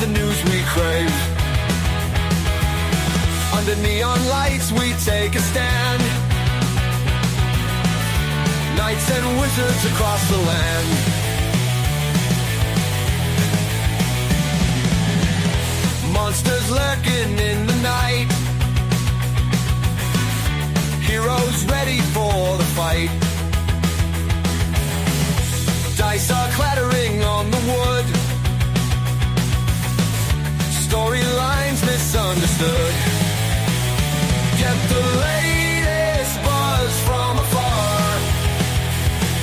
the news we crave. Under neon lights we take a stand. Knights and wizards across the land. Monsters lurking in the night. Heroes ready for the fight. Dice are clattering on the wood. Storylines misunderstood. Get the latest buzz from afar.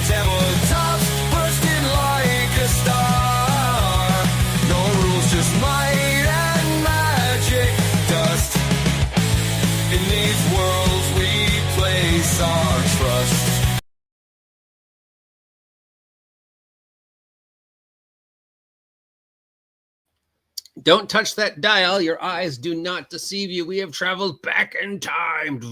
Tabletops bursting like a star. No rules, just might and magic dust. In these worlds we place our trust. Don't touch that dial. Your eyes do not deceive you. We have traveled back in time to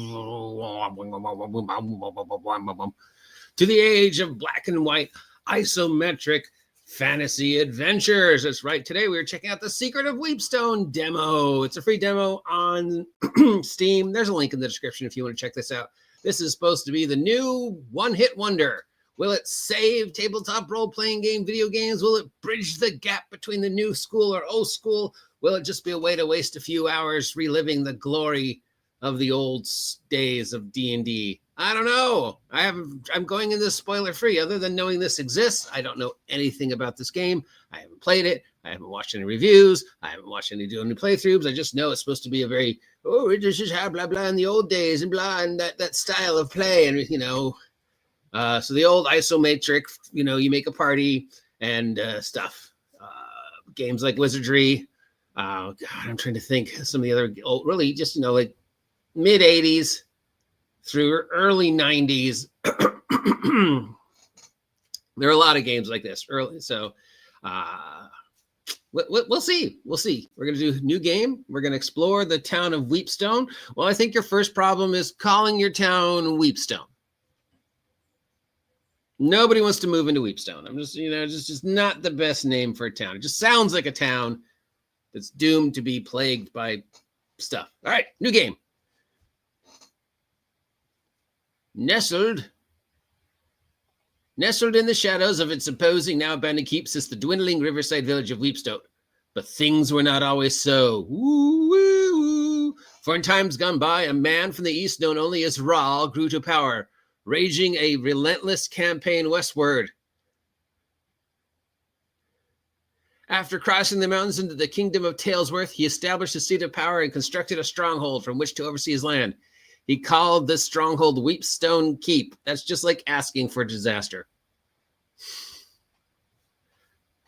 the age of black and white isometric fantasy adventures. That's right. Today we are checking out the Secret of Weepstone demo. It's a free demo on Steam. There's a link in the description if you want to check this out. This is supposed to be the new one-hit wonder. Will it save tabletop role-playing game video games? Will it bridge the gap between the new school or old school? Will it just be a way to waste a few hours reliving the glory of the old days of D&D? I don't know. I'm going in this spoiler-free. Other than knowing this exists, I don't know anything about this game. I haven't played it. I haven't watched any reviews. I haven't watched any playthroughs. I just know it's supposed to be a very, this is how blah, blah, in the old days and blah, and that style of play and, so the old isometric, you make a party and stuff. Games like Wizardry. God, I'm trying to think some of the other old, really just, like mid 80s through early 90s. There are a lot of games like this early. So we'll see. We'll see. We're going to do a new game. We're going to explore the town of Weepstone. Well, I think your first problem is calling your town Weepstone. Nobody wants to move into Weepstone. I'm just, it's just not the best name for a town. It just sounds like a town that's doomed to be plagued by stuff. All right, new game. Nestled in the shadows of its imposing, now abandoned keep sits the dwindling riverside village of Weepstone. But things were not always so. Woo, woo, woo. For in times gone by, a man from the east known only as Rahl grew to power, raging a relentless campaign westward. After crossing the mountains into the kingdom of Talesworth, he established a seat of power and constructed a stronghold from which to oversee his land. He called this stronghold Weepstone Keep. That's just like asking for disaster.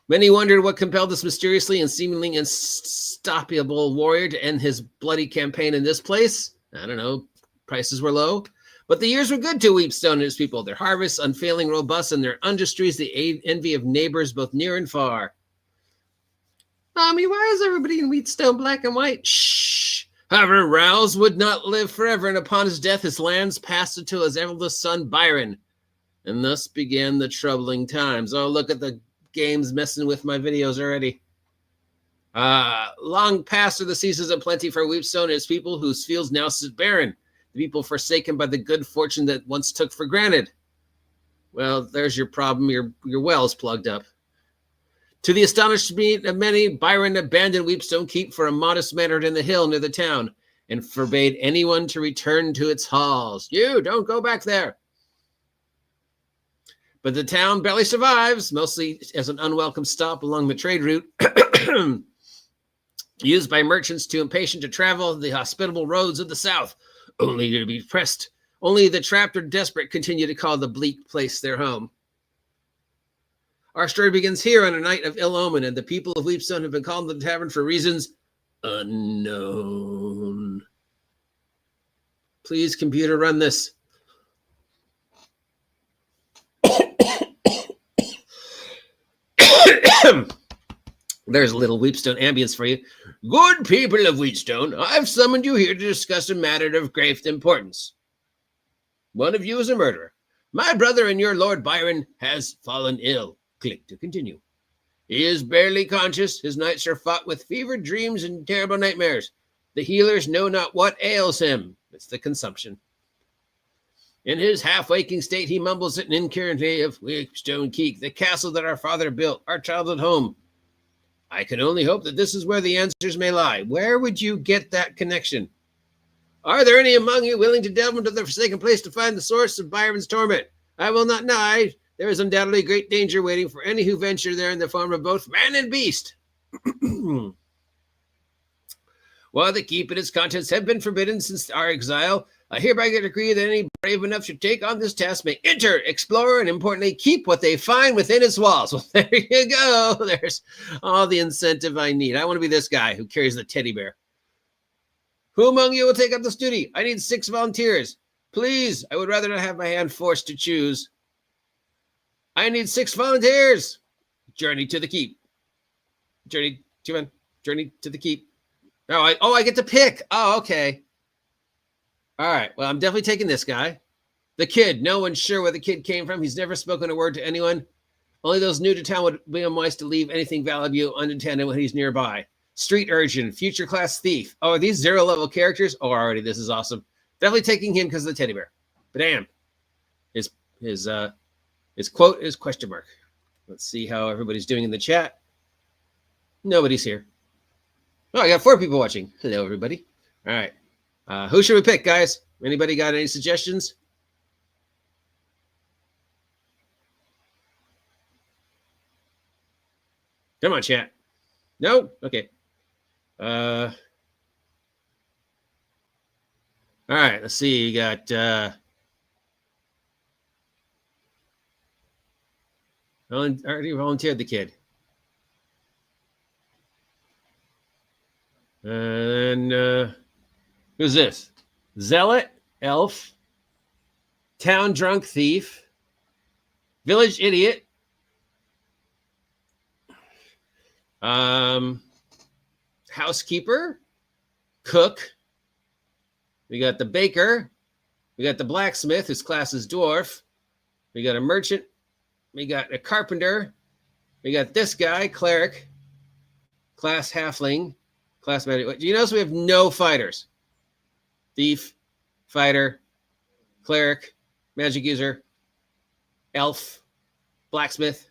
Many wondered what compelled this mysteriously and seemingly unstoppable warrior to end his bloody campaign in this place. I don't know, prices were low. But the years were good to Weepstone and his people. Their harvests unfailing, robust, and their industries the envy of neighbors both near and far. Mommy, why is everybody in Weepstone black and white? Shh. However, Rouse would not live forever, and upon his death, his lands passed to his eldest son, Byron. And thus began the troubling times. Oh, look at the games messing with my videos already. Long past are the seasons of plenty for Weepstone and its people, whose fields now sit barren. People forsaken by the good fortune that once took for granted. Well, there's your problem. Your well's plugged up. To the astonishment of many, Byron abandoned Weepstone Keep for a modest manor in the hill near the town and forbade anyone to return to its halls. You don't go back there. But the town barely survives, mostly as an unwelcome stop along the trade route used by merchants too impatient to travel the hospitable roads of the south. Only to be pressed. Only the trapped or desperate continue to call the bleak place their home. Our story begins here on a night of ill omen, and the people of Weepstone have been called to the tavern for reasons unknown. Please, computer, run this. There's a little Weepstone ambience for you. Good people of Weepstone, I've summoned you here to discuss a matter of grave importance. One of you is a murderer. My brother and your Lord Byron has fallen ill. Click to continue. He is barely conscious. His nights are fought with fevered dreams and terrible nightmares. The healers know not what ails him. It's the consumption. In his half-waking state, he mumbles an incoherently of Weepstone Keek, the castle that our father built, our childhood home. I can only hope that this is where the answers may lie. Where would you get that connection? Are there any among you willing to delve into the forsaken place to find the source of Byron's torment? I will not deny. There is undoubtedly great danger waiting for any who venture there in the form of both man and beast. While the keep and its contents have been forbidden since our exile, I hereby decree that any brave enough to take on this task may enter, explore, and importantly, keep what they find within its walls. Well, there you go. There's all the incentive I need. I want to be this guy who carries the teddy bear. Who among you will take up this duty? I need 6 volunteers. Please, I would rather not have my hand forced to choose. I need 6 volunteers. Journey to the keep. Journey to the keep. I get to pick. Oh, okay. All right. Well, I'm definitely taking this guy. The kid. No one's sure where the kid came from. He's never spoken a word to anyone. Only those new to town would be unwise to leave anything valuable unattended when he's nearby. Street urchin, future class thief. Oh, are these 0 level characters? Oh, already. This is awesome. Definitely taking him because of the teddy bear. But damn. His quote is question mark. Let's see how everybody's doing in the chat. Nobody's here. Oh, I got 4 people watching. Hello, everybody. All right. Who should we pick, guys? Anybody got any suggestions? Come on, chat. No? Okay. All right. Let's see. You got already volunteered the kid. And who's this? Zealot, elf, town drunk thief, village idiot, housekeeper, cook. We got the baker. We got the blacksmith, whose class is dwarf. We got a merchant. We got a carpenter. We got this guy, cleric, class halfling, class magic. Do you notice we have no fighters? Thief, fighter, cleric, magic user, elf, blacksmith,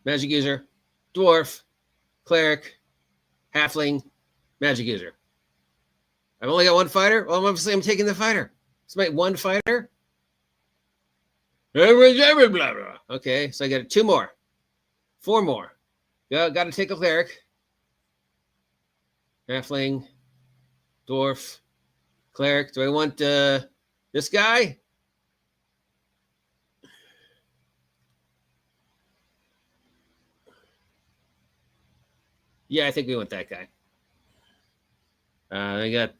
magic user, dwarf, cleric, halfling, magic user. I've only got 1 fighter. Well, obviously I'm taking the fighter. It's my 1 fighter. Okay, so I got 2 more, 4 more. Got to take a cleric, halfling, dwarf, cleric. Do I want this guy? Yeah, I think we want that guy. I got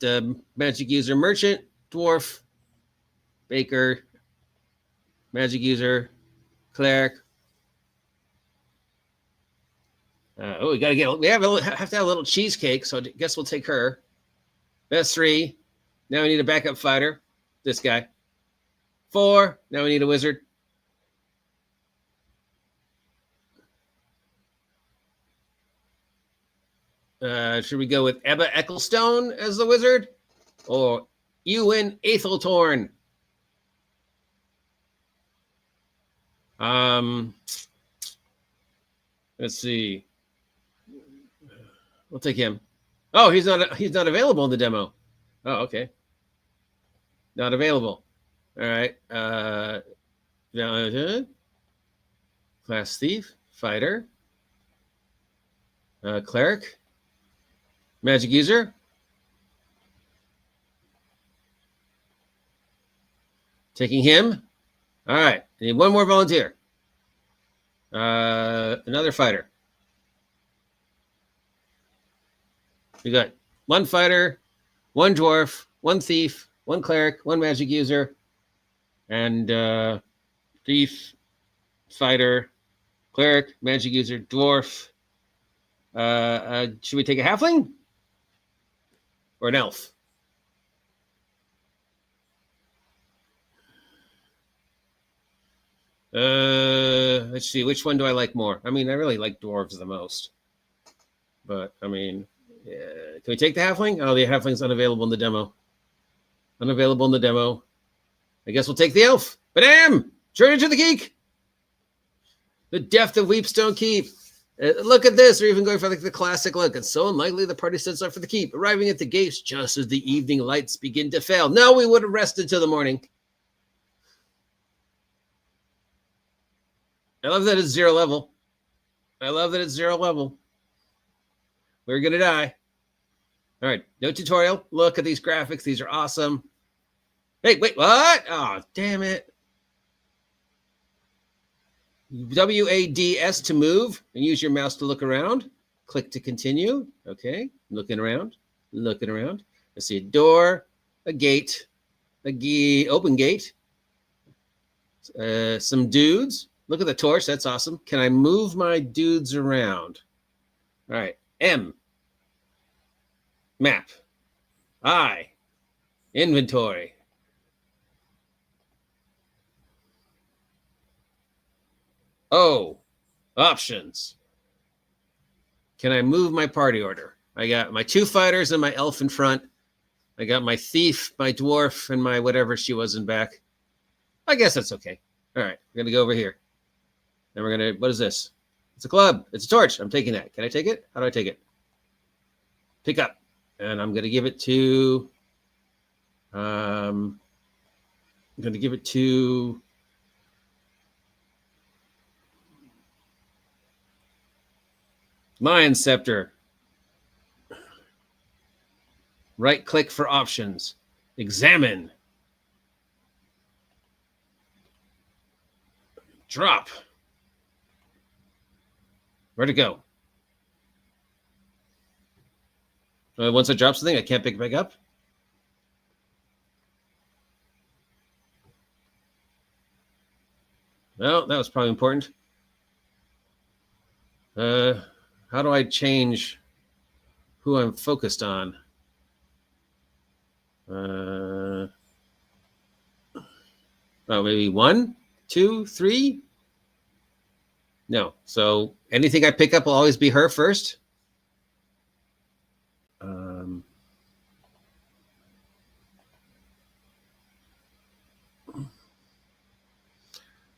magic user, merchant, dwarf, baker, magic user, cleric. We got to get. We have to have a little cheesecake, so I guess we'll take her. That's 3. Now we need a backup fighter. This guy. 4. Now we need a wizard. Should we go with Ebba Ecclestone as the wizard, or Ewan Aetheltorn? Let's see. We'll take him. Oh, he's not available in the demo. Oh, okay. Not available. All right. Class thief, fighter, cleric, magic user, taking him. All right. I need 1 more volunteer. Another fighter. We got 1 fighter, 1 dwarf, 1 thief, 1 cleric, 1 magic user, and thief, fighter, cleric, magic user, dwarf. Should we take a halfling or an elf? Let's see, which one do I like more? I mean, I really like dwarves the most. But, I mean, can we take the halfling? Oh, the halfling's unavailable in the demo. Unavailable in the demo. I guess we'll take the elf. Badam! Turn into the geek! The depth of Weepstone Keep. Look at this. We're even going for like the classic look. It's so unlikely the party sets off for the keep, arriving at the gates just as the evening lights begin to fail. No, we would have rested till the morning. I love that it's 0 level. I love that it's 0 level. We're going to die. All right, no tutorial. Look at these graphics. These are awesome. Hey, wait, what? Oh, damn it. WADS to move and use your mouse to look around. Click to continue. Okay, looking around, looking around. I see a door, a gate, open gate, some dudes. Look at the torch. That's awesome. Can I move my dudes around? All right, M, map, I, inventory. Oh, options. Can I move my party order? I got my 2 fighters and my elf in front. I got my thief, my dwarf, and my whatever she was in back. I guess that's okay. All right, we're going to go over here. Then we're going to, what is this? It's a club. It's a torch. I'm taking that. Can I take it? How do I take it? Pick up. And I'm going to give it to, Lion Scepter. Right click for options. Examine. Drop. Where'd it go? Once I drop something, I can't pick it back up. Well, that was probably important. How do I change who I'm focused on? Oh, maybe 1, 2, 3? No. So anything I pick up will always be her first.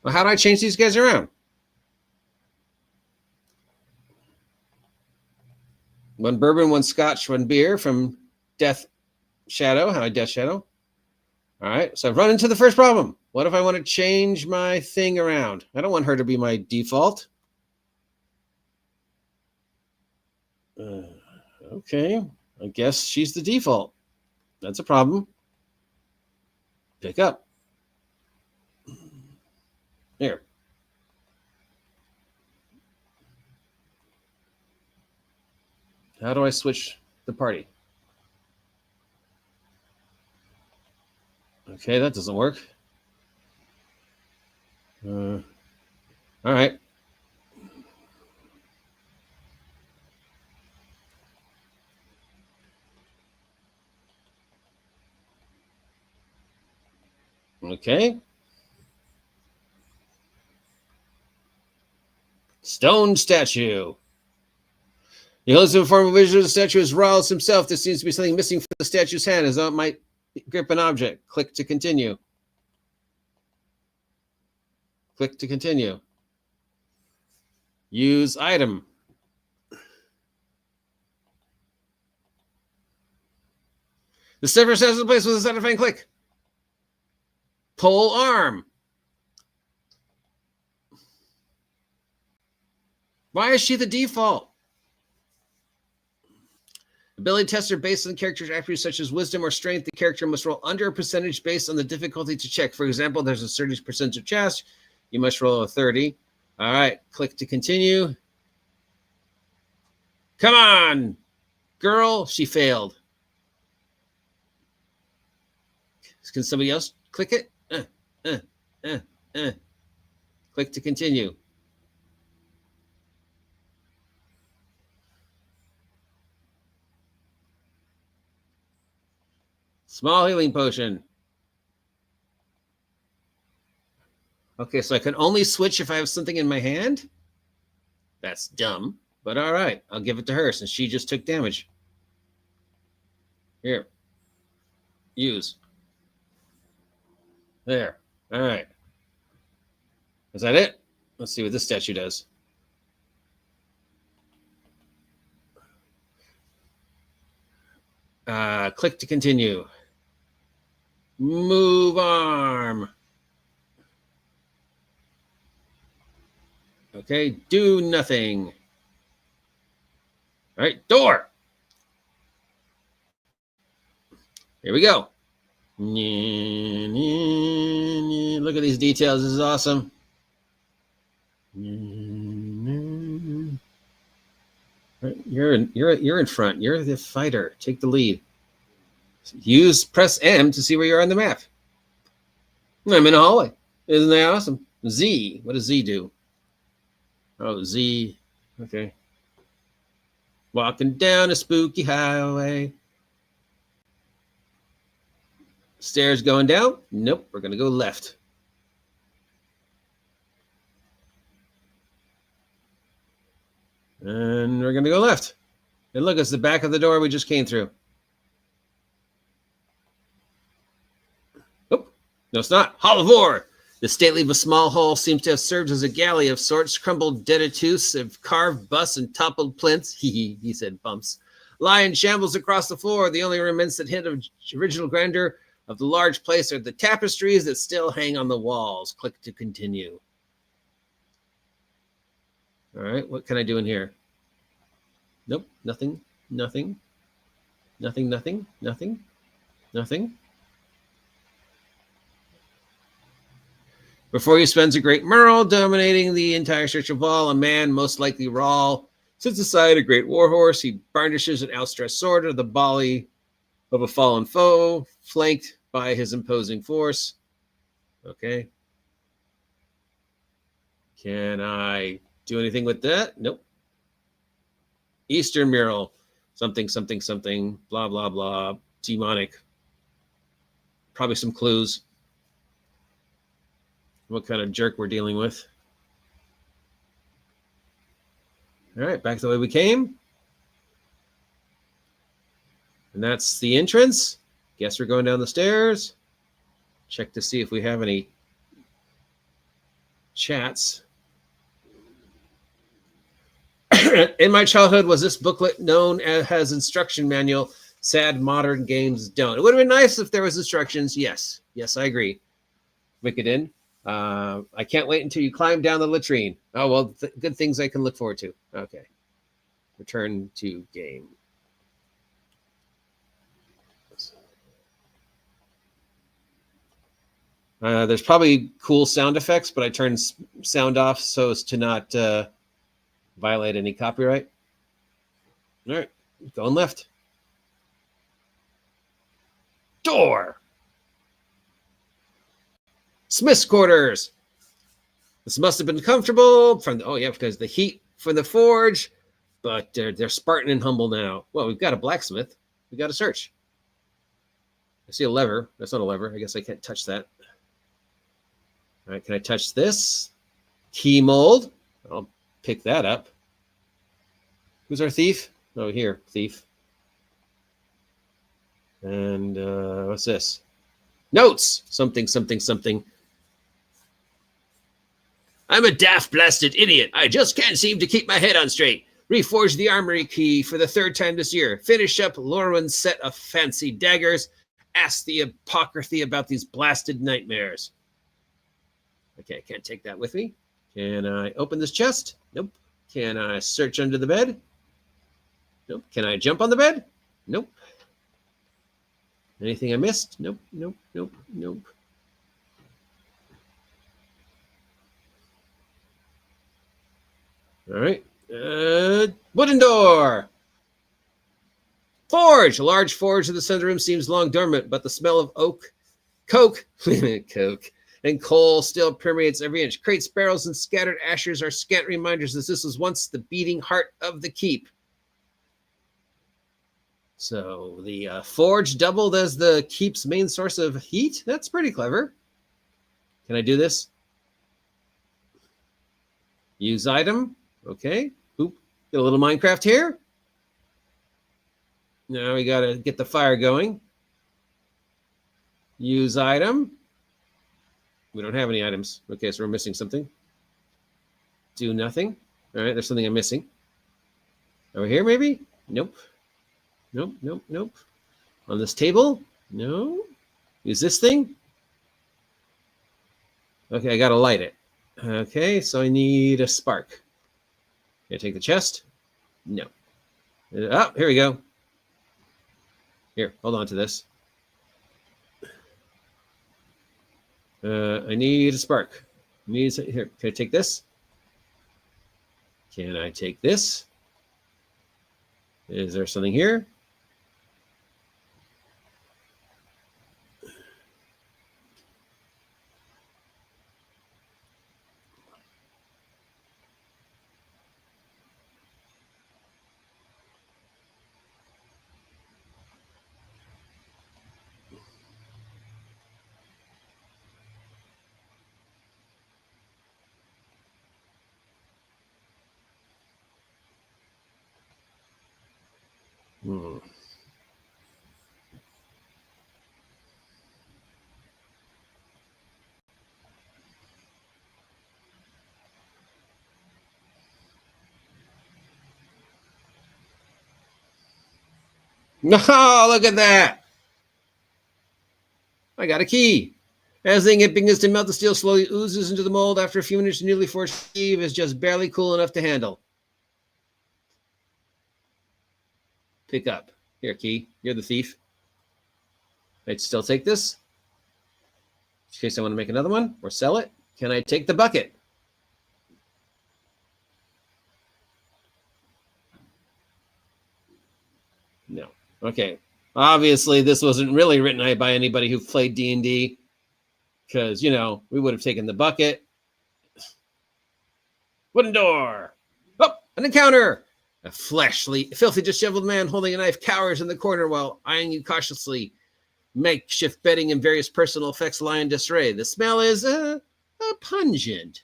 Well, how do I change these guys around? 1 bourbon, 1 scotch, 1 beer from Death Shadow. How Death Shadow. All right. So I've run into the first problem. What if I want to change my thing around? I don't want her to be my default. Okay. I guess she's the default. That's a problem. Pick up. Here. How do I switch the party? Okay, that doesn't work. All right. Okay. Stone statue. He holds the form of vision of the statue as Raus himself. There seems to be something missing from the statue's hand, as though it might grip an object. Click to continue. Click to continue. Use item. The stepper stands in place with a satisfying click. Pull arm. Why is she the default? Ability tests are based on the character's attributes such as wisdom or strength. The character must roll under a percentage based on the difficulty to check. For example, there's a 30% of chance. You must roll a 30. All right, click to continue. Come on, girl. She failed. Can somebody else click it? Click to continue. Small healing potion. Okay, so I can only switch if I have something in my hand? That's dumb, but all right. I'll give it to her since she just took damage. Here. Use. There. All right. Is that it? Let's see what this statue does. Click to continue. Move arm. Okay, do nothing. All right, door. Here we go. Look at these details. This is awesome. You're in front. You're the fighter. Take the lead. Press M to see where you are on the map. I'm in a hallway. Isn't that awesome? Z. What does Z do? Oh, Z. Okay. Walking down a spooky highway. Stairs going down? Nope. We're going to go left. And we're going to go left. And look, it's the back of the door we just came through. Oh, no, it's not. Hall of War. The stately but small hall seems to have served as a galley of sorts. Crumbled detritus of carved busts and toppled plinths, he said, bumps, lie in shambles across the floor. The only remnants that hint of original grandeur of the large place are the tapestries that still hang on the walls. Click to continue. All right, what can I do in here? Nope, nothing, nothing, nothing, nothing, nothing, nothing. Before you spends a great mural dominating the entire searchable wall. A man, most likely Rawl, sits aside a great warhorse. He brandishes an outstretched sword or the volley of a fallen foe, flanked by his imposing force. Okay. Can I do anything with that? Nope. Eastern mural. Something, something, something. Blah, blah, blah. Demonic. Probably some clues. What kind of jerk we're dealing with. All right, back the way we came. And that's the entrance. Guess we're going down the stairs. Check to see if we have any chats. In my childhood, was this booklet known as instruction manual? Sad modern games don't. It would have been nice if there was instructions. Yes. Yes, I agree. Wickeden. I can't wait until you climb down the latrine. Oh, well, good things I can look forward to. Okay. Return to game. There's probably cool sound effects, but I turned sound off so as to not violate any copyright. All right, going left. Door. Smith's quarters. This must have been comfortable from the, oh yeah, because the heat from the forge, but they're Spartan and humble now. Well, we've got a blacksmith. We got to search. I see a lever. That's not a lever. I guess I can't touch that. All right, can I touch this? Key mold. I'll pick that up. Who's our thief? Oh, here, thief. And what's this? Notes. Something, something, something. I'm a daft blasted idiot. I just can't seem to keep my head on straight. Reforge the armory key for the 3rd time this year. Finish up Lorwyn's set of fancy daggers. Ask the apocryphy about these blasted nightmares. Okay, I can't take that with me. Can I open this chest? Nope. Can I search under the bed? Nope. Can I jump on the bed? Nope. Anything I missed? Nope, nope, nope, nope. All right. Wooden door. Forge. A large forge in the center room seems long dormant, but the smell of coke, and coal still permeates every inch. Crates, barrels, and scattered ashes are scant reminders that this was once the beating heart of the keep. So the forge doubled as the keep's main source of heat? That's pretty clever. Can I do this? Use item. Okay. Oop. Get a little Minecraft here. Now we got to get the fire going. Use item. We don't have any items. Okay, so we're missing something. Do nothing. All right, there's something I'm missing. Over here, maybe? Nope. Nope, nope, nope. On this table? No. Use this thing? Okay, I got to light it. Okay, so I need a spark. Can I take the chest? No. Oh, here we go. Here, hold on to this. I need a spark. Here, can I take this? Can I take this? Is there something here? Hmm. No, look at that. I got a key. As the ingot begins to melt, the steel slowly oozes into the mold. After a few minutes, the newly forged sleeve is just barely cool enough to handle. Pick up. Here, key. You're the thief. I'd still take this. In case I want to make another one or sell it. Can I take the bucket? No. Okay. Obviously, this wasn't really written by anybody who played D&D. Because, you know, we would have taken the bucket. Wooden door. Oh, an encounter. A filthy, disheveled man holding a knife cowers in the corner while eyeing you cautiously. Makeshift bedding and various personal effects lie in disarray. The smell is pungent.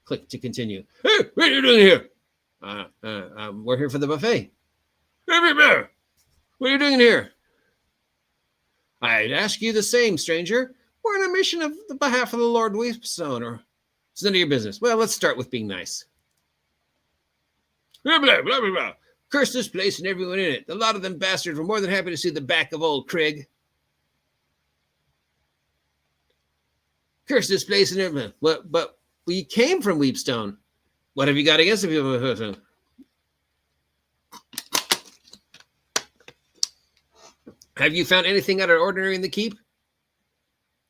Click to continue. Hey, what are you doing here? We're here for the buffet. What are you doing here? I'd ask you the same, stranger. We're on a mission of the behalf of the Lord Weepstone, or it's none of your business. Well, let's start with being nice. Blah, blah, blah, blah, blah. Curse this place and everyone in it. A lot of them bastards were more than happy to see the back of old Craig. Curse this place and everyone. But we came from Weepstone. What have you got against the people? Have you found anything out of ordinary in the keep?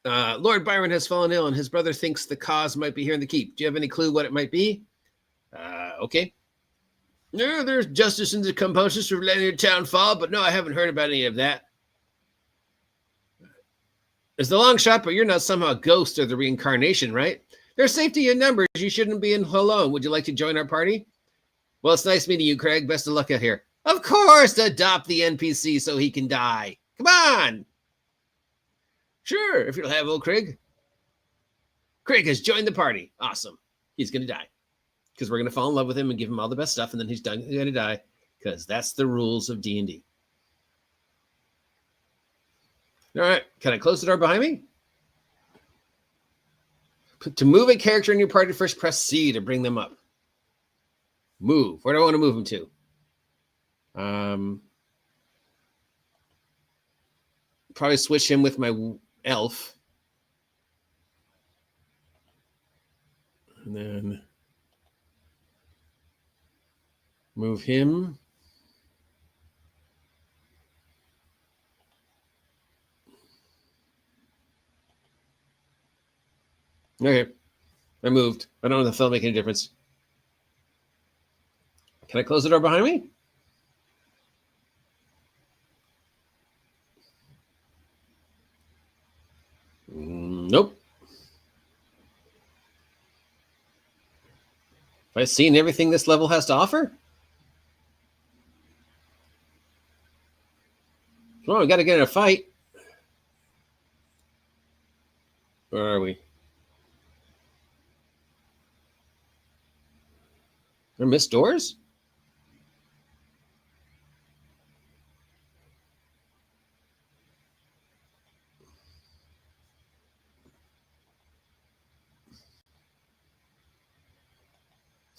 Lord Byron has fallen ill, and his brother thinks the cause might be here in the keep. Do you have any clue what it might be? Okay. No, there's justice in the compositions for letting your town fall, but no, I haven't heard about any of that. It's the long shot, but you're not somehow a ghost or the reincarnation, right? There's safety in numbers. You shouldn't be in alone. Would you like to join our party? Well, it's nice meeting you, Craig. Best of luck out here. Of course, adopt the NPC so he can die. Come on. Sure, if you'll have old Craig. Craig has joined the party. Awesome. He's going to die. Because we're going to fall in love with him and give him all the best stuff, and then he's going to die. Because that's the rules of D&D. All right. Can I close the door behind me? To move a character in your party, first press C to bring them up. Move. Where do I want to move them to? Probably switch him with my elf. And then move him. Okay. I moved. I don't know if that'll make any difference. Can I close the door behind me? Nope. Have I seen everything this level has to offer? Come on, we got to get in a fight. Where are we? Are missed doors?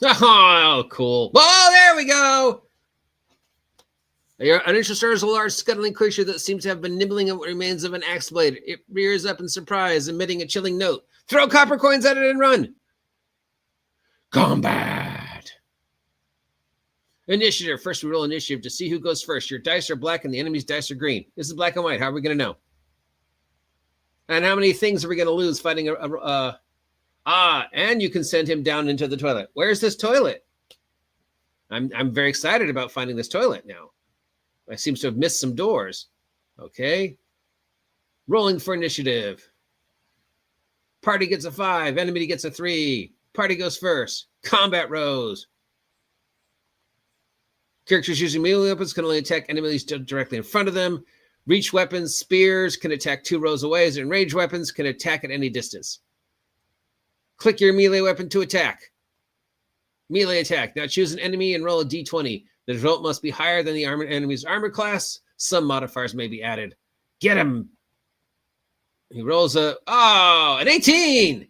Oh, cool. Oh, there we go. Your uninitial star is a large scuttling creature that seems to have been nibbling at what remains of an axe blade. It rears up in surprise, emitting a chilling note. Throw copper coins at it and run. Combat. Initiative. First, we roll initiative to see who goes first. Your dice are black and the enemy's dice are green. This is black and white. How are we going to know? And how many things are we going to lose fighting and you can send him down into the toilet. Where's this toilet? I'm very excited about finding this toilet now. I seem to have missed some doors. Okay. Rolling for initiative. Party gets a 5. Enemy gets a 3. Party goes first. Combat rows. Characters using melee weapons can only attack enemies directly in front of them. Reach weapons, spears, can attack 2 rows away, and range weapons can attack at any distance. Click your melee weapon to attack. Melee attack. Now choose an enemy and roll a d20. The result must be higher than the enemy's armor class. Some modifiers may be added. Get him. He rolls an 18.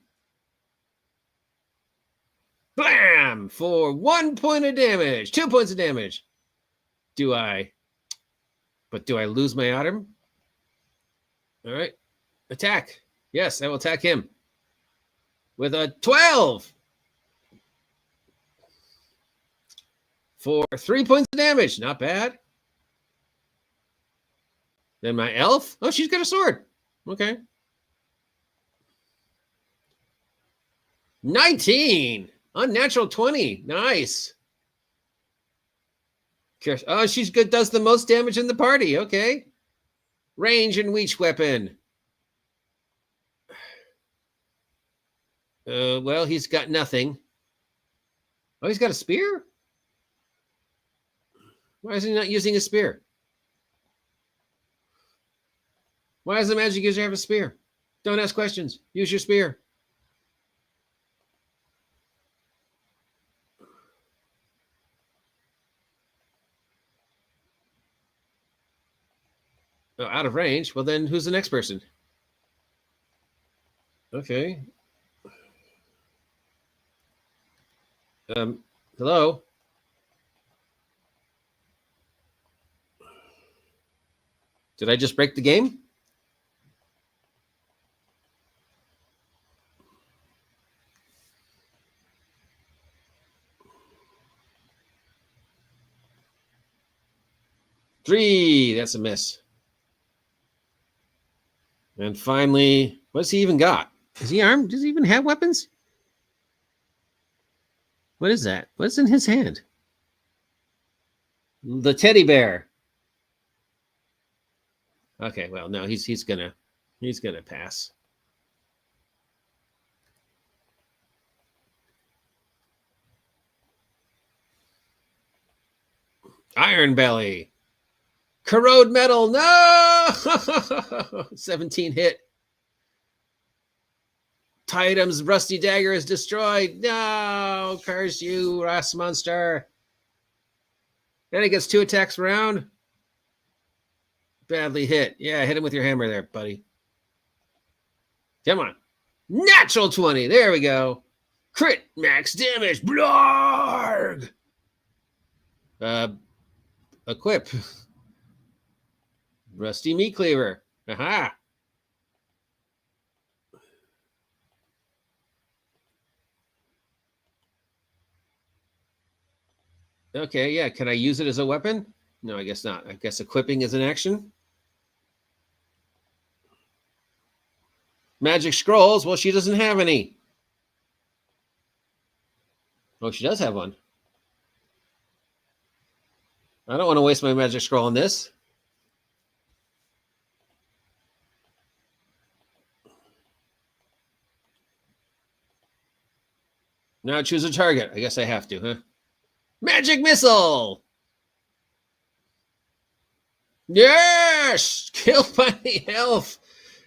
Blam! For 1 point of damage. 2 points of damage. Do I lose my item? All right. Attack. Yes, I will attack him. With a 12. For 3 points of damage. Not bad. Then my elf. Oh, she's got a sword. Okay. 19. Unnatural 20. Nice. Oh, she's good. Does the most damage in the party. Okay. Range and reach weapon. Well, he's got nothing. Oh, he's got a spear? Why is he not using a spear? Why does the magic user have a spear? Don't ask questions. Use your spear. Oh, out of range. Well, then who's the next person? Okay. Hello? Did I just break the game? Three. That's a miss. And finally, what's he even got? Is he armed? Does he even have weapons? What is that? What's in his hand? The teddy bear. Okay, well, no, he's gonna pass. Iron Belly. Corrode metal. No! 17 hit. Tidum's rusty dagger is destroyed. No! Curse you, Ross monster. Then he gets 2 attacks round. Badly hit. Yeah, hit him with your hammer there, buddy. Come on. Natural 20. There we go. Crit max damage. Blarg! Equip. Rusty meat cleaver. Aha. Okay, yeah. Can I use it as a weapon? No, I guess not. I guess equipping is an action. Magic scrolls. Well, she doesn't have any. Oh, she does have one. I don't want to waste my magic scroll on this. Now choose a target. I guess I have to, huh? Magic missile. Yes! Killed by the elf.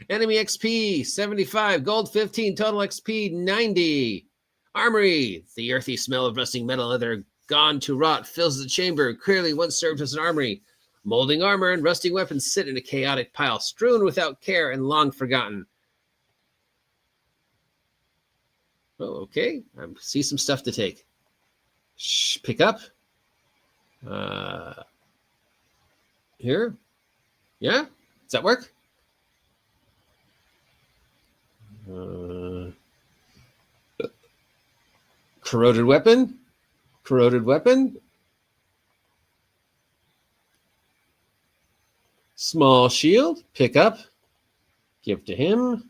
Enemy XP 75. Gold 15. Total XP 90. Armory. The earthy smell of rusting metal leather gone to rot fills the chamber. Clearly once served as an armory. Molding armor and rusting weapons sit in a chaotic pile, strewn without care and long forgotten. Oh, okay. I see some stuff to take. Pick up. Here. Yeah? Does that work? Corroded weapon. Corroded weapon. Small shield. Pick up. Give to him.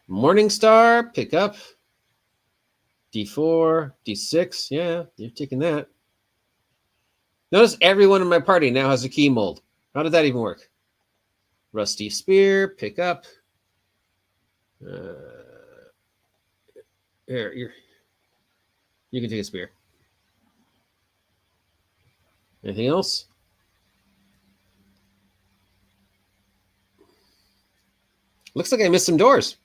Morning Star. Pick up. D4. D6. Yeah, you're taking that. Notice everyone in my party now has a key mold. How did that even work? Rusty Spear. Pick up. Here, you can take a spear. Anything else? Looks like I missed some doors.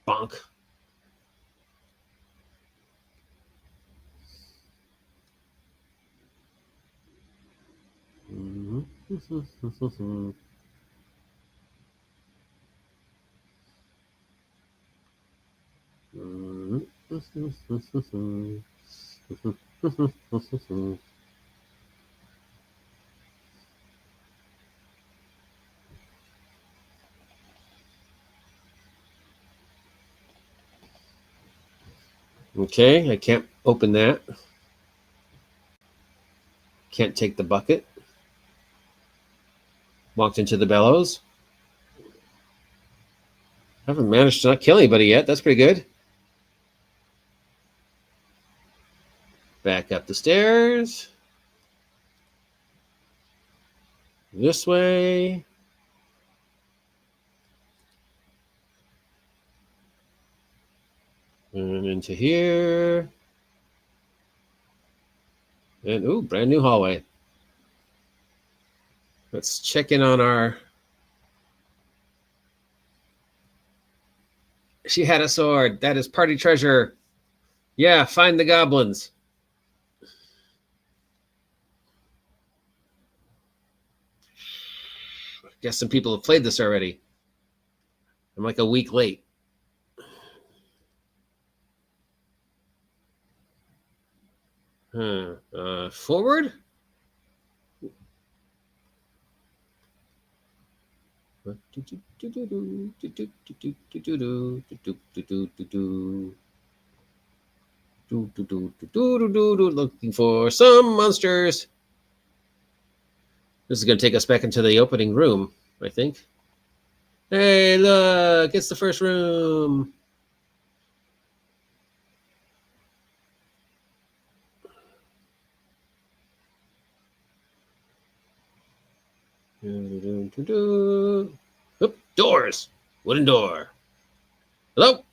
Bonk. Okay, I can't open that. Can't take the bucket. Walked into the bellows. Haven't managed to not kill anybody yet. That's pretty good. Back up the stairs. This way. And into here. And, ooh, brand new hallway. Let's check in on our... She had a sword. That is party treasure. Yeah, find the goblins. I guess some people have played this already. I'm like a week late. Forward? Looking for some monsters. This is going to take us back into the opening room, I think. Hey, look, it's the first room. Oop, doors. Wooden door. Hello?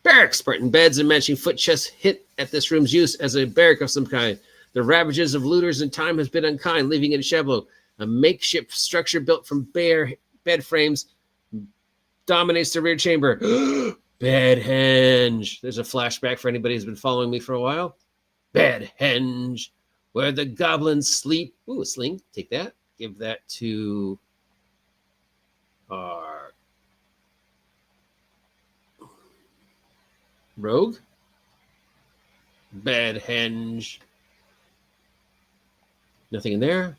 Barracks. Spartan beds and matching foot chests hit at this room's use as a barrack of some kind. The ravages of looters and time has been unkind, leaving it in shambles. A makeshift structure built from bare bed frames dominates the rear chamber. Bedhenge. There's a flashback for anybody who's been following me for a while. Bedhenge, where the goblins sleep. Ooh, a sling. Take that. Give that to our rogue. Bedhenge. Nothing in there.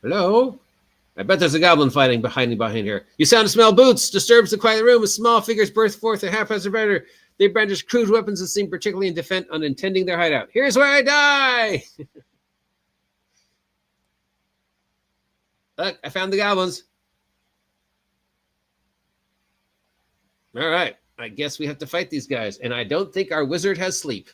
Hello? I bet there's a goblin fighting behind here. You sound and smell boots. Disturbs the quiet room as small figures burst forth at haphazard manner. They brandish crude weapons and seem particularly intent on intending their hideout. Here's where I die! Look, I found the goblins. All right. I guess we have to fight these guys. And I don't think our wizard has sleep.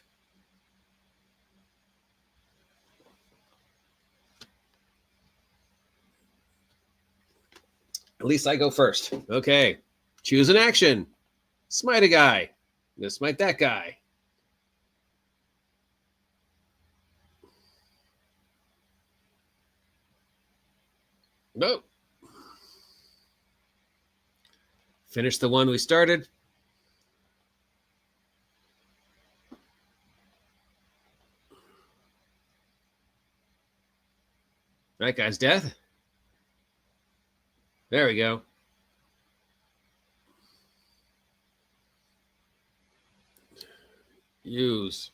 At least I go first. Okay. Choose an action. Smite a guy. I'm going to smite that guy. Nope. Finish the one we started. That guy's dead. There we go. Use.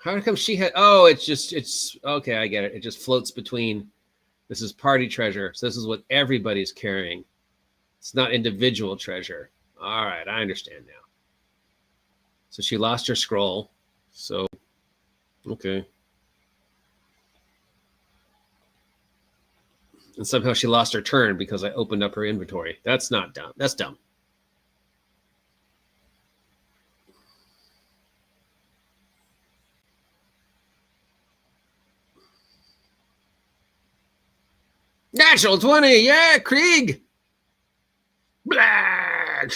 How come she had... Oh, it's... Okay, I get it. It just floats between... This is party treasure. So this is what everybody's carrying. It's not individual treasure. All right, I understand now. So she lost her scroll. So, okay. And somehow she lost her turn because I opened up her inventory. That's not dumb. That's dumb. Natural 20. Yeah, Krieg. Black.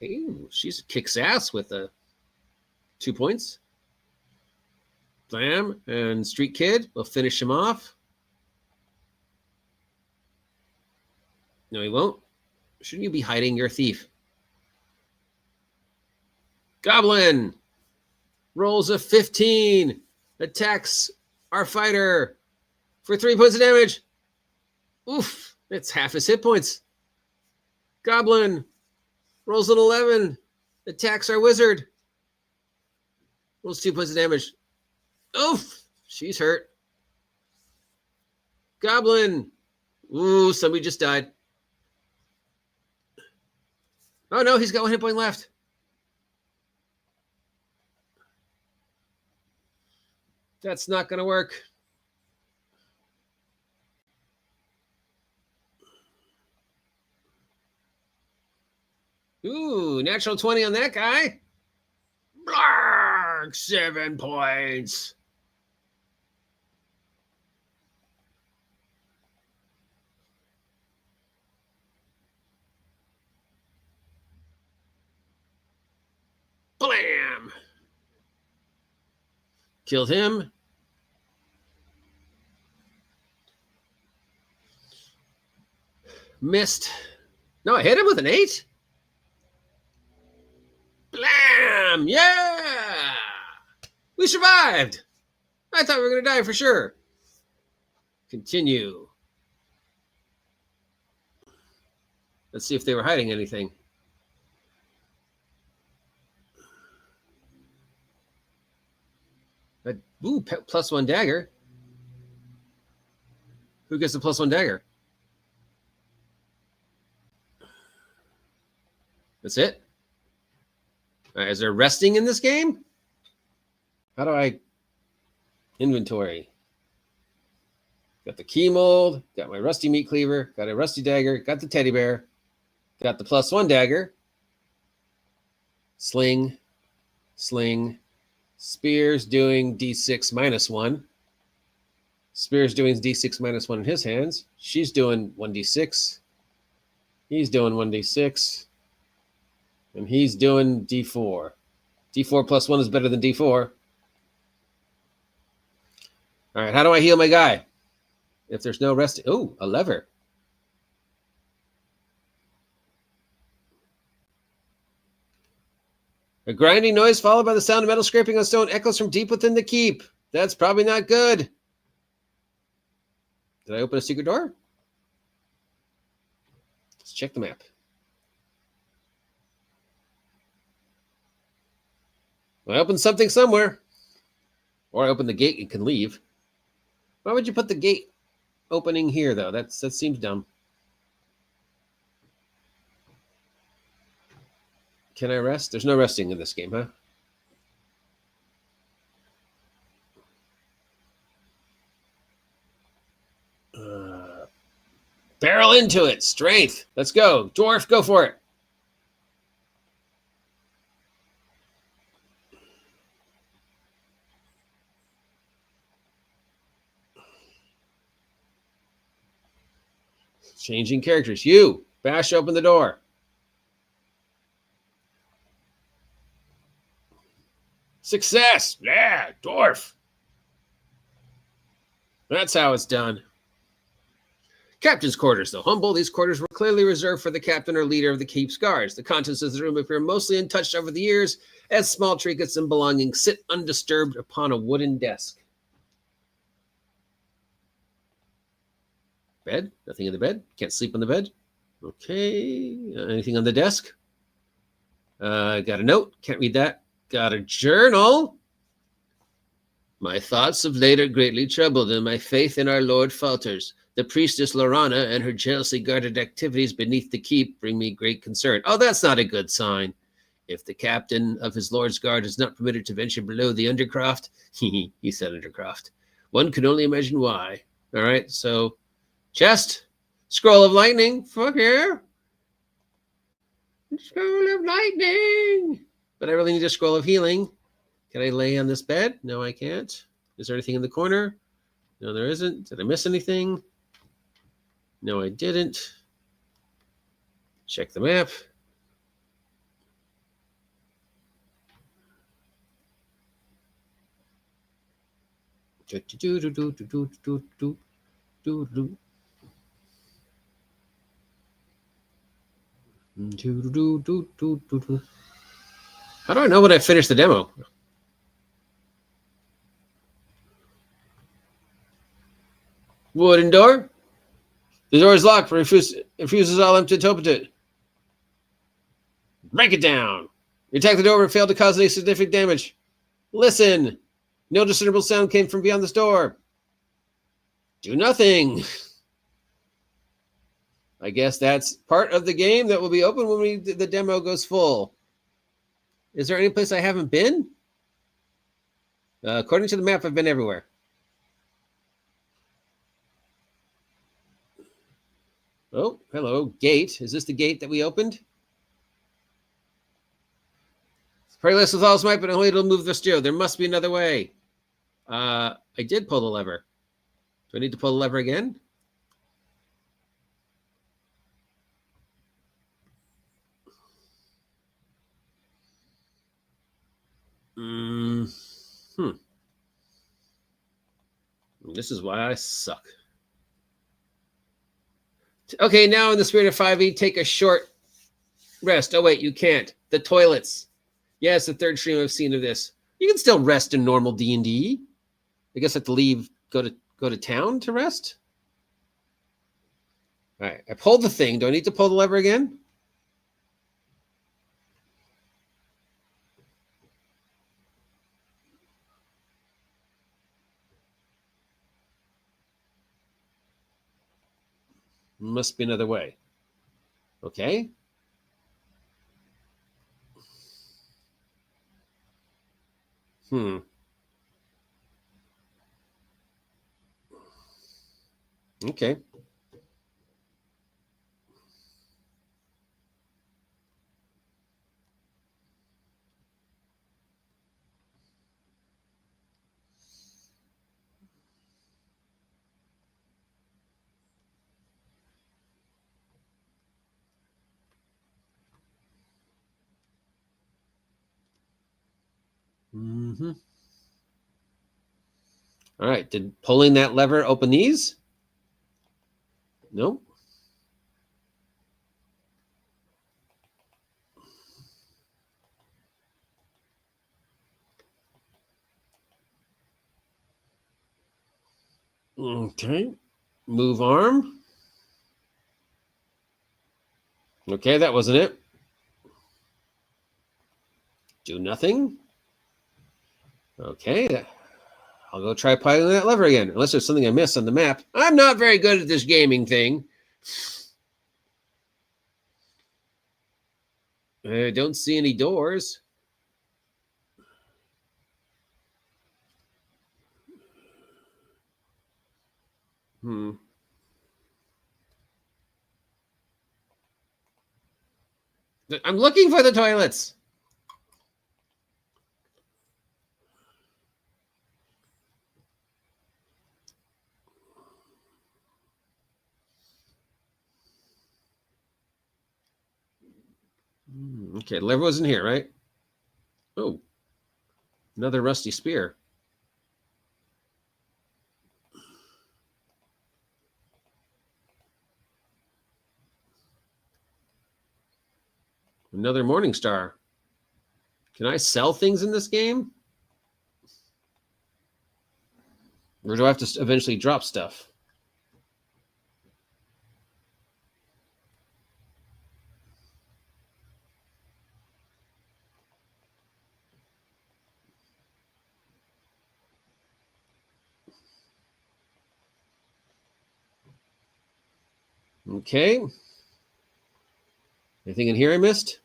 Ooh, she's kicks ass with 2 points. Blam and Street Kid will finish him off. No, he won't. Shouldn't you be hiding? You're a thief. Goblin rolls a 15. Attacks our fighter for 3 points of damage. Oof, it's half his hit points. Goblin rolls an 11. Attacks our wizard. Rolls 2 points of damage. Oof, she's hurt. Goblin. Ooh, somebody just died. Oh, no, he's got 1 hit point left. That's not going to work. Ooh, natural 20 on that guy. Blarg, 7 points. Blam. Killed him. Missed. No, I hit him with an 8. Blam! Yeah! We survived! I thought we were going to die for sure. Continue. Let's see if they were hiding anything. Ooh, +1 dagger. Who gets the +1 dagger? That's it? All right, is there resting in this game? How do I... Inventory. Got the key mold. Got my rusty meat cleaver. Got a rusty dagger. Got the teddy bear. Got the +1 dagger. Sling. Sling. Spear's doing D6 -1. Spear's doing D6 -1 in his hands. She's doing 1d6. He's doing 1d6. And he's doing D4. D4 +1 is better than D4. All right, how do I heal my guy? If there's no rest. Oh, a lever. A grinding noise followed by the sound of metal scraping on stone echoes from deep within the keep. That's probably not good. Did I open a secret door? Let's check the map. I opened something somewhere. Or I opened the gate and can leave. Why would you put the gate opening here, though? That seems dumb. Can I rest? There's no resting in this game, huh? Barrel into it. Strength. Let's go. Dwarf, go for it. Changing characters. You. Bash open the door. Success. Yeah, dwarf. That's how it's done. Captain's quarters, though humble, these quarters were clearly reserved for the captain or leader of the keep's guards. The contents of the room appear mostly untouched over the years, as small trinkets and belongings sit undisturbed upon a wooden desk. Bed? Nothing in the bed? Can't sleep on the bed? Okay. Anything on the desk? Got a note. Can't read that. Got a journal. My thoughts of late are greatly troubled, and my faith in our Lord falters. The priestess Lorana and her jealously guarded activities beneath the keep bring me great concern. Oh, that's not a good sign. If the captain of his lord's guard is not permitted to venture below the undercroft, he said undercroft, one can only imagine why. All right, so chest, scroll of lightning, fuck yeah. Scroll of lightning. But I really need a scroll of healing. Can I lay on this bed? No, I can't. Is there anything in the corner? No, there isn't. Did I miss anything? No, I didn't. Check the map. How do I know when I finished the demo? Wooden door. The door is locked, but refuses all empty to open it. Break it down. You attack the door and failed to cause any significant damage. Listen. No discernible sound came from beyond this door. Do nothing. I guess that's part of the game that will be open when the demo goes full. Is there any place I haven't been? According to the map, I've been everywhere. Oh, hello. Gate. Is this the gate that we opened? Pray less with all his might, but only it'll move the steel. There must be another way. I did pull the lever. Do I need to pull the lever again? This is why I suck. Okay, now in the spirit of 5e, take a short rest. Oh, wait, you can't. The toilets. Yeah, it's the third stream I've seen of this. You can still rest in normal D&D. I guess I have to leave, go to town to rest. All right, I pulled the thing. Do I need to pull the lever again? Must be another way. Okay. Okay. All right. Did pulling that lever open these? Nope. Okay. Move arm. Okay, that wasn't it. Do nothing. Okay. I'll go try piling that lever again, unless there's something I missed on the map. I'm not very good at this gaming thing. I don't see any doors. I'm looking for the toilets. Okay, the lever wasn't here, right? Oh, another rusty spear. Another Morning Star. Can I sell things in this game? Or do I have to eventually drop stuff? Okay. Anything in here I missed?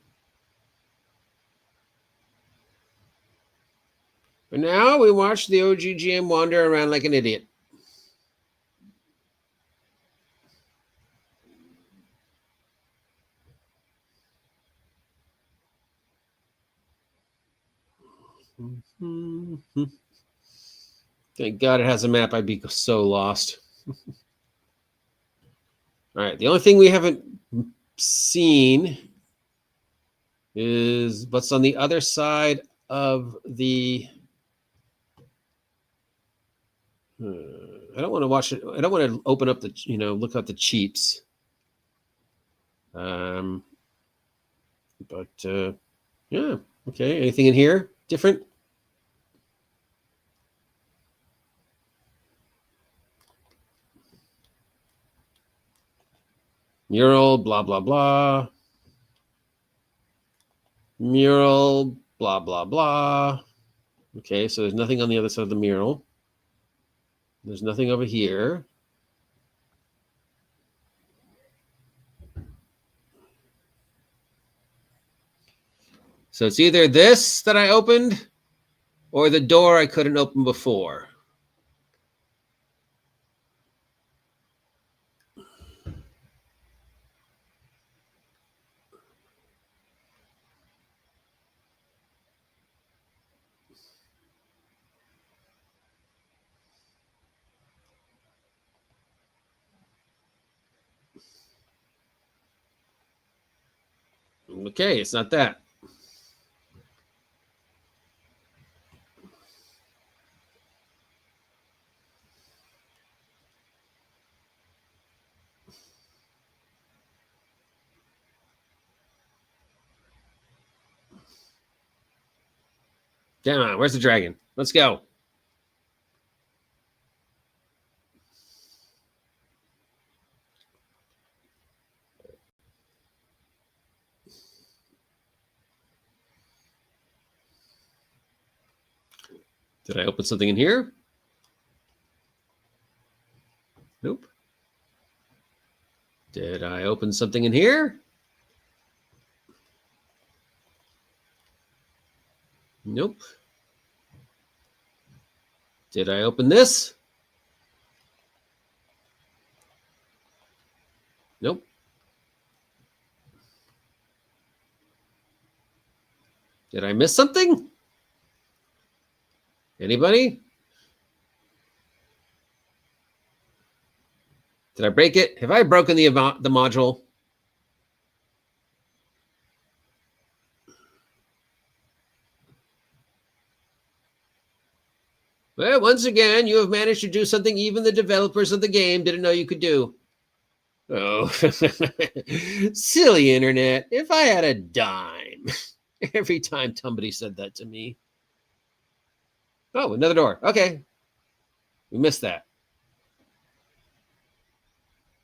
But now we watch the OGGM wander around like an idiot. Thank God it has a map. I'd be so lost. All right. The only thing we haven't seen is what's on the other side of the... I don't want to watch it. I don't want to open up the, look up the cheats. Yeah. Okay. Anything in here different? Mural, blah, blah, blah. Mural, blah, blah, blah. Okay, so there's nothing on the other side of the mural. There's nothing over here. So it's either this that I opened or the door I couldn't open before. Okay, it's not that. Damn on, where's the dragon? Let's go. Did I open something in here? Nope. Did I open something in here? Nope. Did I open this? Nope. Did I miss something? Anybody? Did I break it? Have I broken the module? Well, once again, you have managed to do something even the developers of the game didn't know you could do. Oh, silly internet. If I had a dime. Every time somebody said that to me. Oh, another door. Okay. We missed that.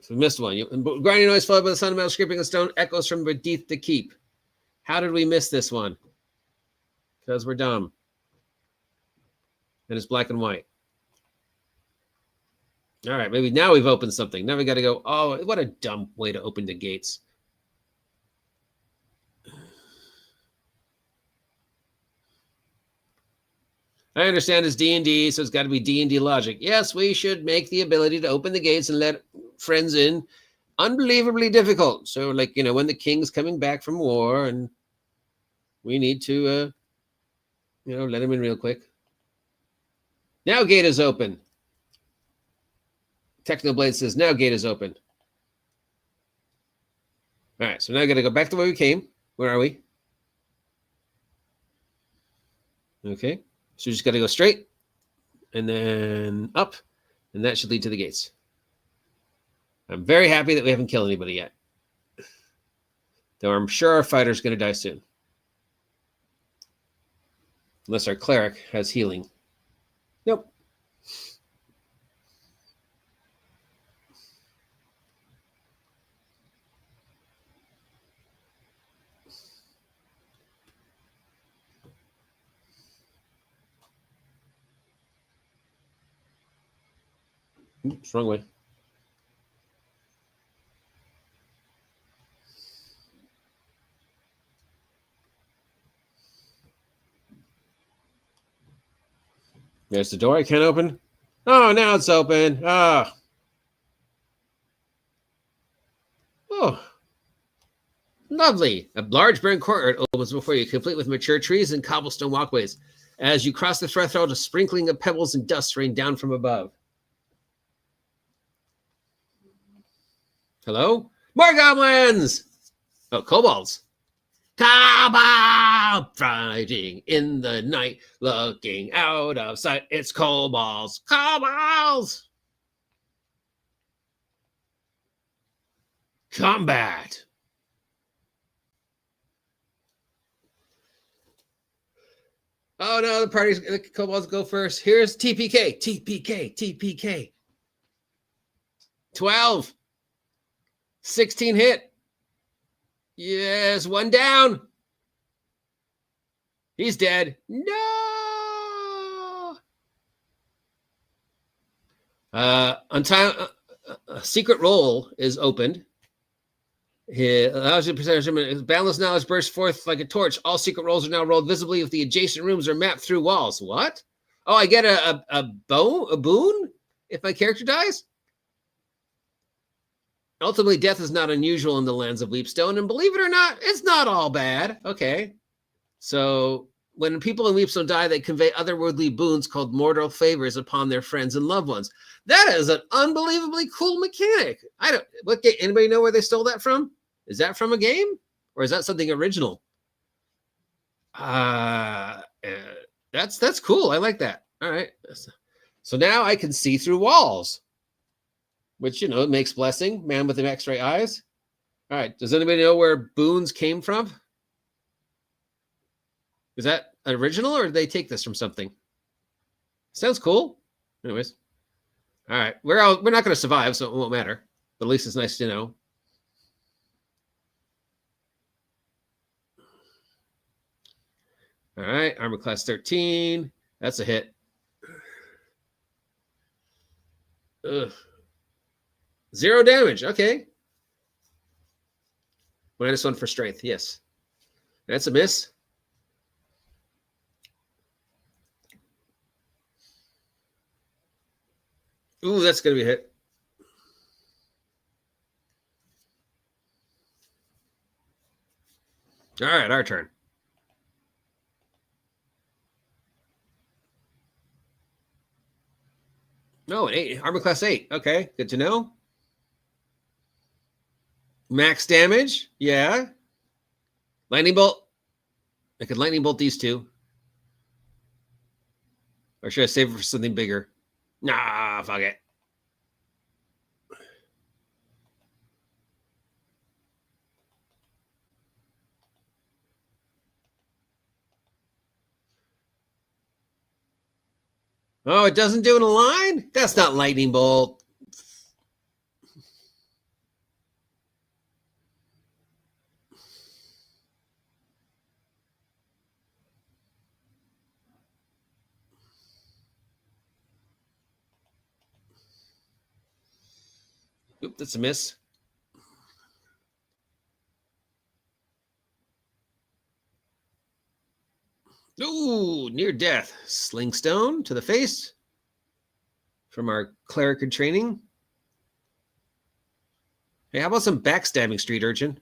So we missed one. Grinding noise followed by the sound of metal scraping on stone echoes from beneath the keep. How did we miss this one? Because we're dumb. And it's black and white. All right, maybe now we've opened something. Now we got to go, oh, what a dumb way to open the gates. I understand it's D&D, so it's got to be D&D logic. Yes, we should make the ability to open the gates and let friends in unbelievably difficult. So, like, you know, when the king's coming back from war and we need to, you know, let him in real quick. Now gate is open. Technoblade says now gate is open. All right, so now I got to go back the way we came. Where are we? Okay, so we just got to go straight and then up, and that should lead to the gates. I'm very happy that we haven't killed anybody yet. Though I'm sure our fighter's going to die soon. Unless our cleric has healing. Nope. Oops, wrong way. There's the door I can't open. Oh, now it's open. Ah. Oh. Lovely. A large burnt courtyard opens before you, complete with mature trees and cobblestone walkways. As you cross the threshold, a sprinkling of pebbles and dust rain down from above. Hello? More goblins! Oh, kobolds. Kobold fighting in the night, looking out of sight. It's kobolds. Kobolds! Combat. Oh no, the kobolds go first. Here's TPK. TPK. TPK. 12. 16 hit. Yes, one down. He's dead. No. A secret roll is opened. It allows you to present boundless knowledge bursts forth like a torch. All secret rolls are now rolled visibly if the adjacent rooms are mapped through walls. What? Oh, I get a boon if my character dies? Ultimately, death is not unusual in the lands of Weepstone, and believe it or not, it's not all bad. Okay. So when people in Weepstone die, they convey otherworldly boons called mortal favors upon their friends and loved ones. That is an unbelievably cool mechanic. Anybody know where they stole that from? Is that from a game? Or is that something original? That's cool. I like that. All right. So now I can see through walls. Which, you know, makes blessing. Man with the X-ray eyes. All right. Does anybody know where boons came from? Is that original or did they take this from something? Sounds cool. Anyways. All right. We're not going to survive, so it won't matter. But at least it's nice to know. All right. Armor class 13. That's a hit. Ugh. 0 damage. Okay. -1 for strength. Yes. That's a miss. Ooh, that's going to be a hit. All right, our turn. No, an 8. Armor class 8. Okay, good to know. Max damage. Yeah. Lightning bolt. I could lightning bolt these two. Or should I save it for something bigger? Nah, fuck it. Oh, it doesn't do it in a line? That's not lightning bolt. Oop, that's a miss. Ooh, near death. Sling stone to the face from our cleric in training. Hey, how about some backstabbing, street urchin?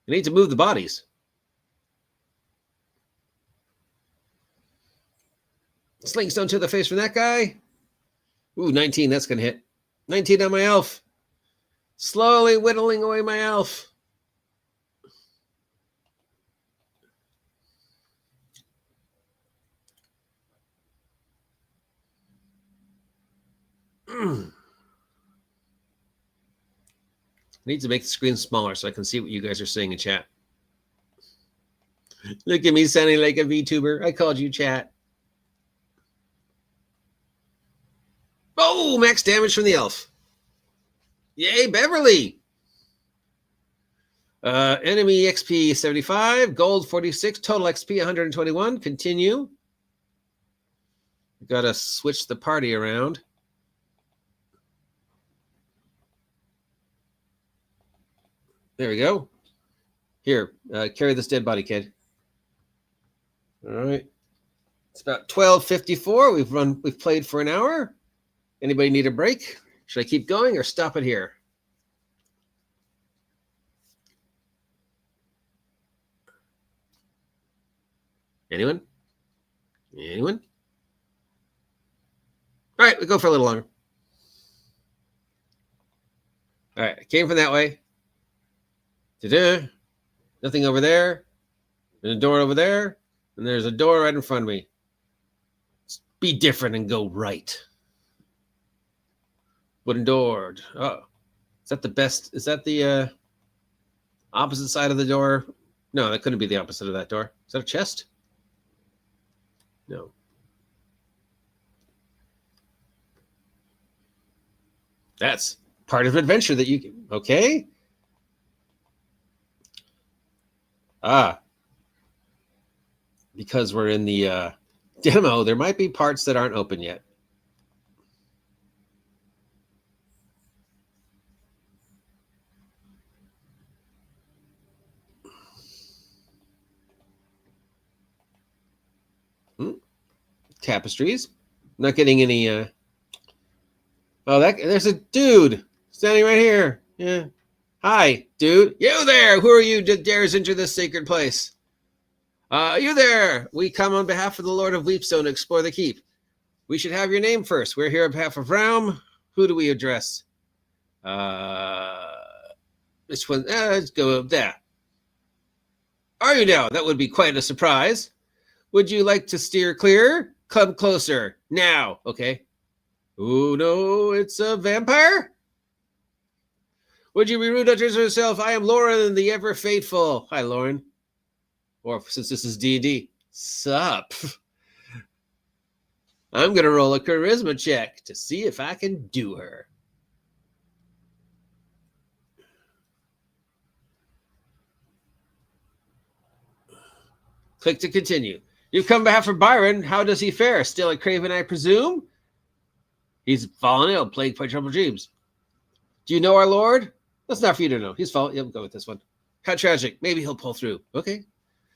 You need to move the bodies. Sling stone to the face from that guy. Ooh, 19. That's going to hit. 19 on my elf. Slowly whittling away my elf. I need to make the screen smaller so I can see what you guys are saying in chat. Look at me sounding like a VTuber. I called you chat. Oh, max damage from the elf. Yay, Beverly. Enemy XP 75, gold 46, total XP 121. Continue. Got to switch the party around. There we go. Here, carry this dead body, kid. All right. It's about 12:54. We've played for an hour. Anybody need a break? Should I keep going or stop it here? Anyone? Anyone? All right, we'll go for a little longer. All right, I came from that way. Ta-da. Nothing over there. There's a door over there. And there's a door right in front of me. Let's be different and go right. Wooden door. Oh, is that the best? Is that the opposite side of the door? No, that couldn't be the opposite of that door. Is that a chest? No. That's part of adventure that you can. Okay. Because we're in the demo, there might be parts that aren't open yet. Tapestries. Not getting any. Oh, there's a dude standing right here. Yeah. Hi, dude. You there? Who are you that dares enter this sacred place? You there. We come on behalf of the Lord of Weepstone to explore the keep. We should have your name first. We're here on behalf of Realm. Who do we address? This one. Let's go up there. Are you now? That would be quite a surprise. Would you like to steer clear? Come closer. Now. Okay. Oh, no, it's a vampire? Would you be rude to yourself? I am Lauren, the ever faithful. Hi, Lauren. Or since this is D&D, sup? I'm going to roll a charisma check to see if I can do her. Click to continue. You've come on behalf of Byron. How does he fare? Still a craven, I presume? He's fallen ill, plagued by troubled dreams. Do you know our Lord? That's not for you to know. He's fallen. You'll go with this one. How tragic. Maybe he'll pull through. Okay.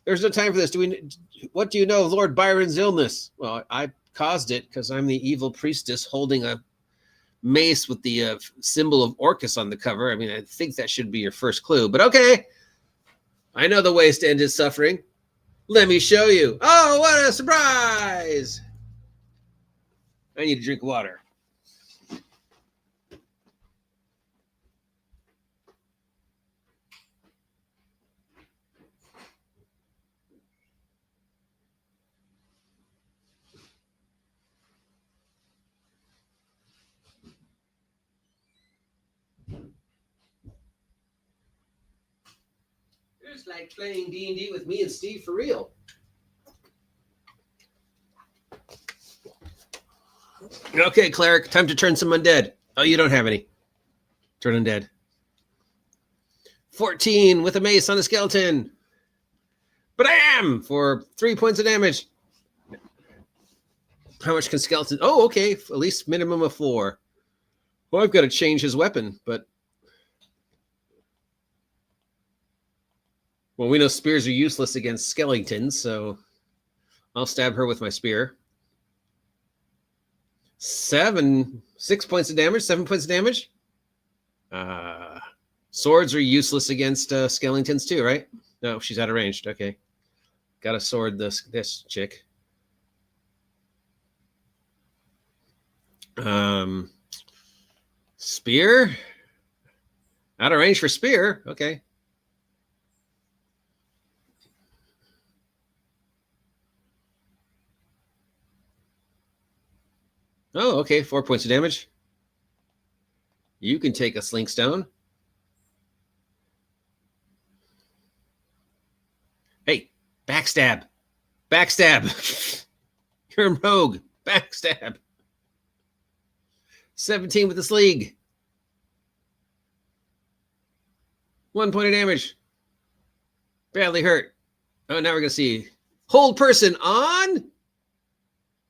There's no time for this. What do you know of Lord Byron's illness? Well, I caused it because I'm the evil priestess holding a mace with the symbol of Orcus on the cover. I mean, I think that should be your first clue. But okay. I know the ways to end his suffering. Let me show you. Oh, what a surprise. I need a drink of water. It's like playing D&D with me and Steve for real. Okay, cleric, time to turn some undead. Oh, you don't have any. Turn undead. 14 with a mace on the skeleton. Bam! For 3 points of damage. How much can skeleton? Oh, okay. At least minimum of 4. Well, I've got to change his weapon, but Well, we know spears are useless against skeletons, so I'll stab her with my spear. 6 points of damage, 7 points of damage. Swords are useless against skeletons too, right? No, she's out of range. Okay. Got to sword this chick. Spear. Out of range for spear. Okay. Oh, okay. 4 points of damage. You can take a sling stone. Hey, backstab. Backstab. You're a rogue. Backstab. 17 with the sling. 1 point of damage. Badly hurt. Oh, now we're going to see. Hold person on.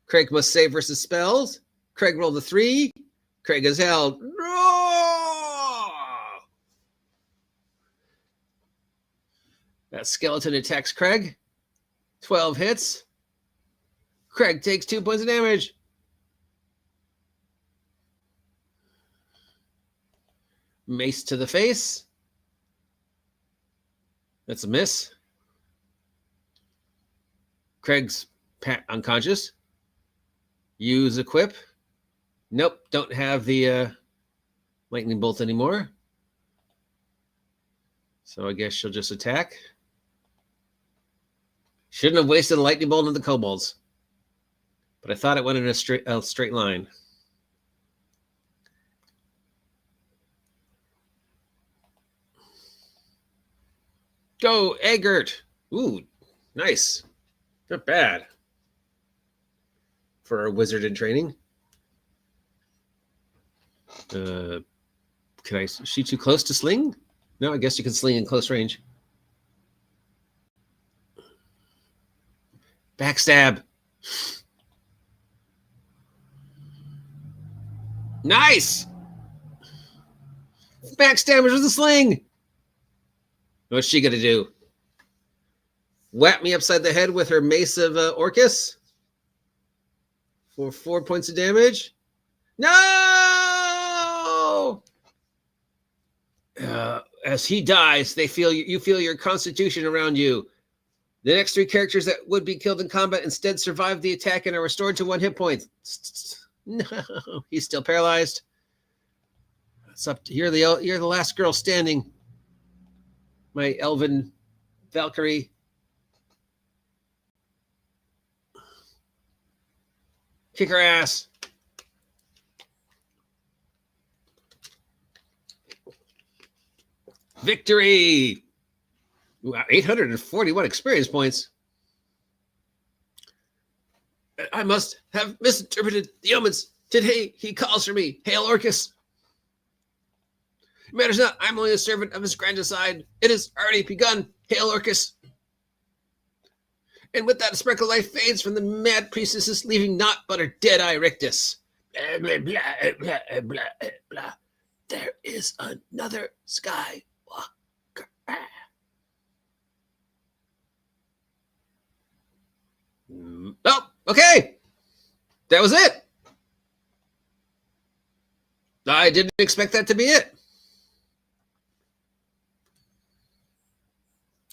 Craig must save versus spells. Craig rolled a 3. Craig is held. No! That skeleton attacks Craig. 12 hits. Craig takes 2 points of damage. Mace to the face. That's a miss. Craig's unconscious. Use equip. Nope, don't have the lightning bolt anymore. So I guess she'll just attack. Shouldn't have wasted a lightning bolt on the kobolds. But I thought it went in a straight line. Go, Eggert. Ooh, nice. Not bad. For a wizard in training. Can I? Is she too close to sling? No, I guess you can sling in close range. Backstab. Nice. Backstab with the sling. What's she gonna do? Whap me upside the head with her mace of Orcus for 4 points of damage. No! As he dies, you feel your constitution around you. The next 3 characters that would be killed in combat instead survive the attack and are restored to 1 hit point. No, he's still paralyzed. It's up to, you're the last girl standing. My elven Valkyrie. Kick her ass. Victory. Wow, 841 experience points. I must have misinterpreted the omens. Today he calls for me. Hail Orcus. It matters not. I'm only a servant of his grand design. It has already begun. Hail Orcus. And with that, a sparkle of life fades from the mad priestesses, leaving naught but her dead-eye rictus. Blah, blah, blah, blah, blah, blah. There is another Skywalker. Oh, okay. That was it. I didn't expect that to be it.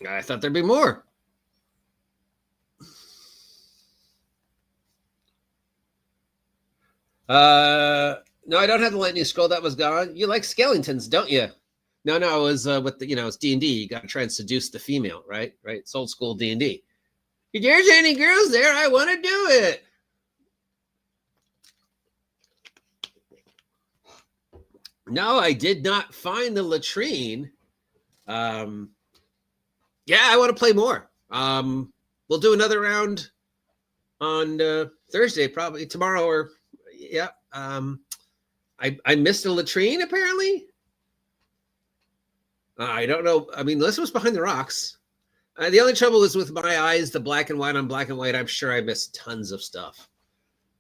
I thought there'd be more. No, I don't have the lightning scroll. That was gone. You like skeletons, don't you? No, it was with the, it's D&D. You got to try and seduce the female, right? Right. It's old school D&D. If there's any girls there, I want to do it. No, I did not find the latrine. Yeah, I want to play more. We'll do another round on Thursday, probably tomorrow, or yeah. I missed a latrine apparently. I don't know. I mean, this was behind the rocks. The only trouble is with my eyes, the black and white on black and white. I'm sure I missed tons of stuff.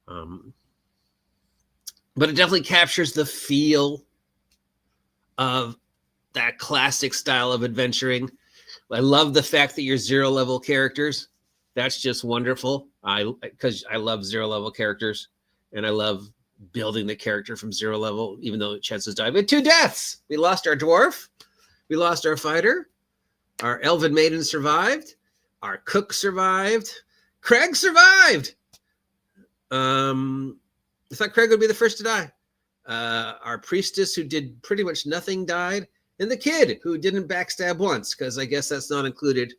But it definitely captures the feel of that classic style of adventuring I love the fact that you're 0 level characters. That's just wonderful. Because I love 0 level characters, and I love building the character from 0 level, even though chances die. We had 2 deaths. We lost our dwarf. We lost our fighter. Our elven maiden survived. Our cook survived. Craig survived. I thought Craig would be the first to die. Our priestess, who did pretty much nothing, died. And the kid, who didn't backstab once, because I guess that's not included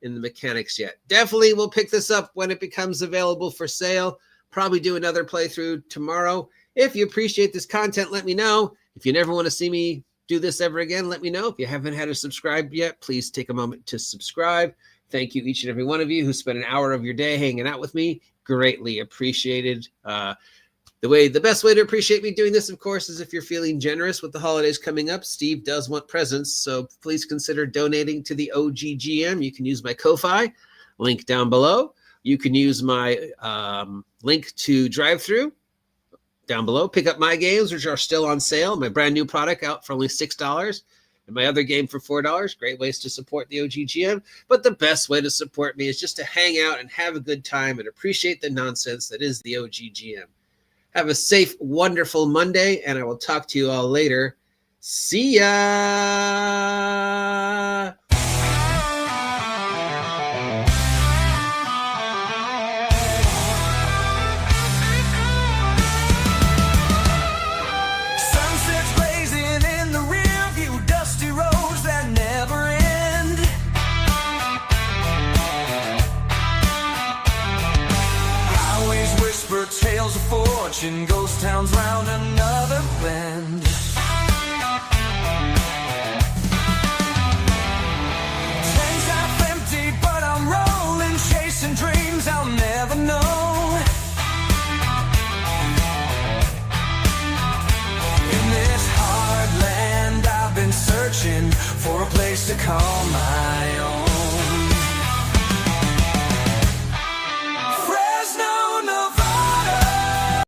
in the mechanics yet. Definitely we'll pick this up when it becomes available for sale. Probably do another playthrough tomorrow. If you appreciate this content, let me know. If you never want to see me do this ever again, let me know. If you haven't had to subscribe yet, please take a moment to subscribe. Thank you, each and every one of you who spent an hour of your day hanging out with me. Greatly appreciated. The best way to appreciate me doing this, of course, is if you're feeling generous with the holidays coming up. Steve does want presents, so please consider donating to the OGGM. You can use my Ko-Fi link down below. You can use my link to drive-through down below. Pick up my games, which are still on sale. My brand new product out for only $6. And my other game for $4. Great ways to support the OGGM. But the best way to support me is just to hang out and have a good time and appreciate the nonsense that is the OGGM. Have a safe, wonderful Monday, and I will talk to you all later. See ya! Sunsets blazing in the rear view, dusty roads that never end. Highways whisper tales of fortune, ghost towns round another bend. Tanks half empty, but I'm rolling, chasing dreams I'll never know. In this hard land I've been searching for a place to call my own.